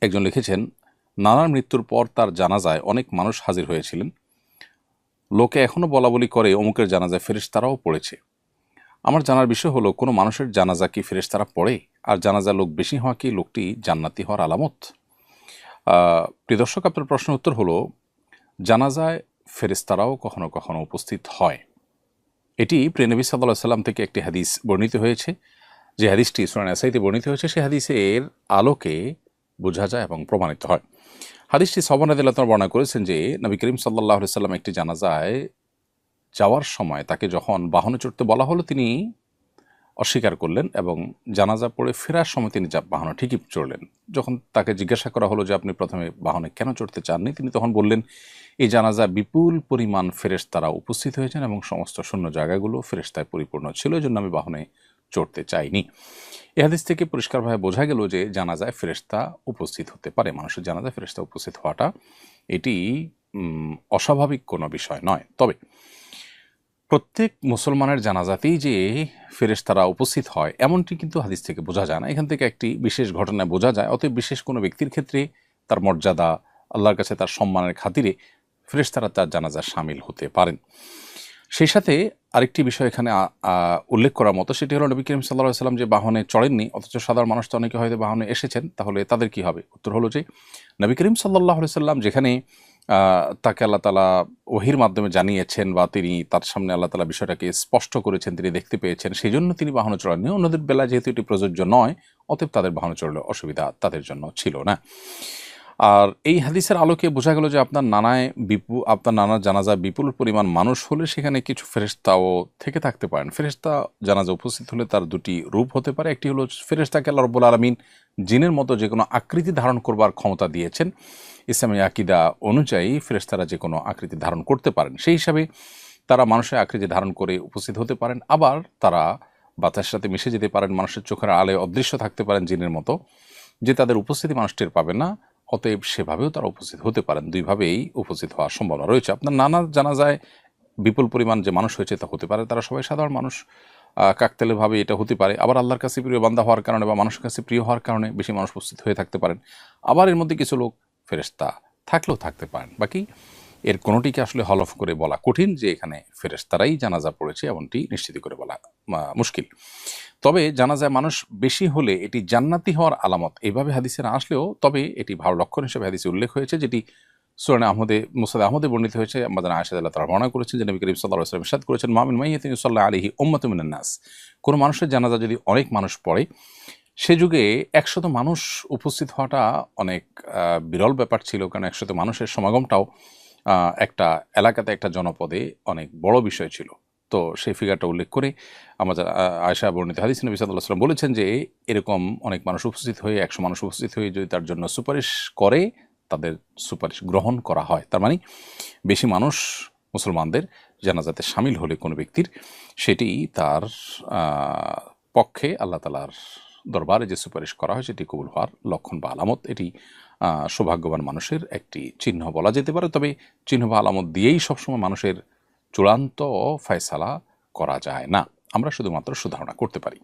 একজন লিখেছেন, নানার মৃত্যুর পর তার জানাজায় অনেক মানুষ হাজির হয়েছিলেন। লোকে এখনও বলাবলি করে অমুকের জানাজায় ফেরেশতারাও পড়েছে। আমার জানার বিষয় হলো, কোনো মানুষের জানাজা কি ফেরেশতারা পড়ে? আর জানাজা লোক বেশি হওয়া কি লোকটি জান্নাতি হওয়ার আলামত? প্রিয় দর্শক, আপনার প্রশ্নের উত্তর হলো, জানাজায় ফেরেশতারাও কখনো কখনো উপস্থিত হয়। এটি প্রিয় নবী সাল্লাল্লাহু আলাইহি সাল্লাম থেকে একটি হাদিস বর্ণিত হয়েছে। যে হাদিসটি সূরা নাসাইতে বর্ণিত হয়েছে, সেই হাদিসের আলোকে বোঝা যায় এবং প্রমাণিত হয়। হাদিসটি সাহাবা রাদিয়াল্লাহু তাআলা বর্ণনা করেছেন যে নবী করিম সাল্লাল্লাহু আলাইহি সাল্লাম একটি জানাজায় যাওয়ার সময় তাকে যখন বাহনে চড়তে বলা হলো, তিনি অস্বীকার করলেন এবং জানাজা পড়ে ফেরার সময় তিনি বাহনে ঠিকই চড়লেন। যখন তাকে জিজ্ঞাসা করা হলো যে আপনি প্রথমে বাহনে কেন চড়তে চাননি, তিনি তখন বললেন, এই জানাজা বিপুল পরিমাণ ফেরেশতারা উপস্থিত হয়েছেন এবং সমস্ত শূন্য জায়গাগুলো ফেরেশতায় পরিপূর্ণ ছিল, এই জন্য আমি বাহনে চড়তে চাইনি। এ হাদিস থেকে পরিষ্কারভাবে বোঝা গেল যে জানাজায় ফেরেশতা উপস্থিত হতে পারে। মানুষের জানাজায় ফেরেশতা উপস্থিত হওয়াটা এটি অস্বাভাবিক কোনো বিষয় নয়। তবে প্রত্যেক মুসলমানের জানাজাতেই যে ফেরেশতারা উপস্থিত হয় এমনটি কিন্তু হাদিস থেকে বোঝা যায় না। এখান থেকে একটি বিশেষ ঘটনায় বোঝা যায়। অতএব বিশেষ কোনো ব্যক্তির ক্ষেত্রে তার মর্যাদা, আল্লাহর কাছে তার সম্মানের খাতিরে ফেরেশতারা তার জানাজায় শামিল হতে পারেন। সেই সাথে আরেকটি বিষয় এখানে উল্লেখ করার মতো, সেটি হলো নবী করিম সাল্লাল্লাহু আলাইহি সাল্লাম যে বাহনে চড়েননি, অথচ সাধারণ মানুষ তো অনেকে হয়তো বাহনে এসেছেন, তাহলে তাদের কি হবে? উত্তর হলো যে নবী করিম সাল্লাল্লাহু আলাইহি সাল্লাম যেখানে তাকে আল্লাহ তাআলা ওহীর মাধ্যমে জানিয়েছেন বা তিনি তার সামনে আল্লাহ তাআলা বিষয়টাকে স্পষ্ট করেছেন, তিনি দেখতে পেয়েছেন, সেই জন্য তিনি বাহনে চড়েননি। অন্যদের বেলায় যেহেতু এটি প্রযোজ্য নয়, অতএব তাদের বাহনে চড়লে অসুবিধা তাদের জন্য ছিল না। আর এই হাদিসের আলোকে বোঝা গেল যে আপনার নানার জানাজা বিপুল পরিমাণ মানুষ হলে সেখানে কিছু ফেরেশতাও থেকে থাকতে পারেন। ফেরেশতা জানাজা উপস্থিত হলে তার দুটি রূপ হতে পারে। একটি হলো ফেরেশতাকে আল্লাহ রাব্বুল আলামিন জিনের মতো যে কোনো আকৃতি ধারণ করবার ক্ষমতা দিয়েছেন। ইসলামী আকীদা অনুযায়ী ফেরেশতারা যে কোনো আকৃতি ধারণ করতে পারেন। সেই হিসাবে তারা মানুষের আকৃতি ধারণ করে উপস্থিত হতে পারেন। আবার তারা বাতাসের সাথে মিশে যেতে পারেন, মানুষের চোখের আলোয় অদৃশ্য থাকতে পারেন জিনের মতো, যে তাদের উপস্থিতি মানুষ টের পাবে না। অতএব সেভাবেও তারা উপস্থিত হতে পারেন। দুইভাবেই উপস্থিত হওয়ার সম্ভাবনা রয়েছে। আপনার নানার জানাজায় বিপুল পরিমাণ যে মানুষ হয়েছে তা হতে পারে, তারা সবাই সাধারণ মানুষ। কাকতালীয়ভাবে এটা হতে পারে। আবার আল্লাহর কাছে প্রিয় বান্দা হওয়ার কারণে বা মানুষের কাছে প্রিয় হওয়ার কারণে বেশি মানুষ উপস্থিত হয়ে থাকতে পারেন। আবার এর মধ্যে কিছু লোক ফেরেশতা থাকলেও থাকতে পারেন। বাকি এর কোনোটিকে আসলে হলফ করে বলা কঠিন যে এখানে ফেরেশতারাই জানাজা পড়েছে, এমনটি নিশ্চিত করে বলা মুশকিল। তবে জানাজায় মানুষ বেশি হলে এটি জান্নাতি হওয়ার আলামত, এইভাবে হাদিসে না আসলেও তবে এটি ভালো লক্ষণ হিসেবে হাদিসে উল্লেখ হয়েছে, যেটি সুনানে মুসনাদে আহমদে বর্ণিত হয়েছে। আমাদের আয়েশা রাদিয়াল্লাহু তাআলা বর্ণনা করেছেন যে নবী করিম সাল্লাল্লাহু আলাইহি ওয়াসাল্লাম ইরশাদ করেছেন, মা মিন মাইয়্যিতিন ইউসাল্লা আলাইহি উম্মাতুম মিনান নাস। কোনো মানুষের জানাজা যদি অনেক মানুষ পড়ে, সে যুগে ১০০ মানুষ উপস্থিত হওয়াটা অনেক বিরল ব্যাপার ছিল, কারণ ১০০ মানুষের সমাগমটাও একটা এলাকাতে, একটা জনপদে অনেক বড় বিষয় ছিল। তো সেই ফিগারটা উল্লেখ করে আমাদের আয়েশা বর্ণিত হাদিসে নবী সাল্লাল্লাহু আলাইহি ওয়াসাল্লাম বলেছেন যে এরকম অনেক মানুষ উপস্থিত হয়ে, ১০০ মানুষ উপস্থিত হয়ে যদি তার জন্য সুপারিশ করে, তাদের সুপারিশ গ্রহণ করা হয়। তার মানে বেশি মানুষ মুসলমানদের জানাজাতে শামিল হলে কোনো ব্যক্তির, সেটি তার পক্ষে আল্লাহ তাআলার দরবারে যে সুপারিশ করা হয় সেটি কবুল হওয়ার লক্ষণ বা আলামত। এটি সৌভাগ্যবান মানুষের একটি চিহ্ন বলা যেতে পারে। তবে চিহ্ন বা আলামত দিয়েই সবসময় মানুষের চূড়ান্ত ফয়সালা করা যায় না। আমরা শুধুমাত্র সুধারণা করতে পারি।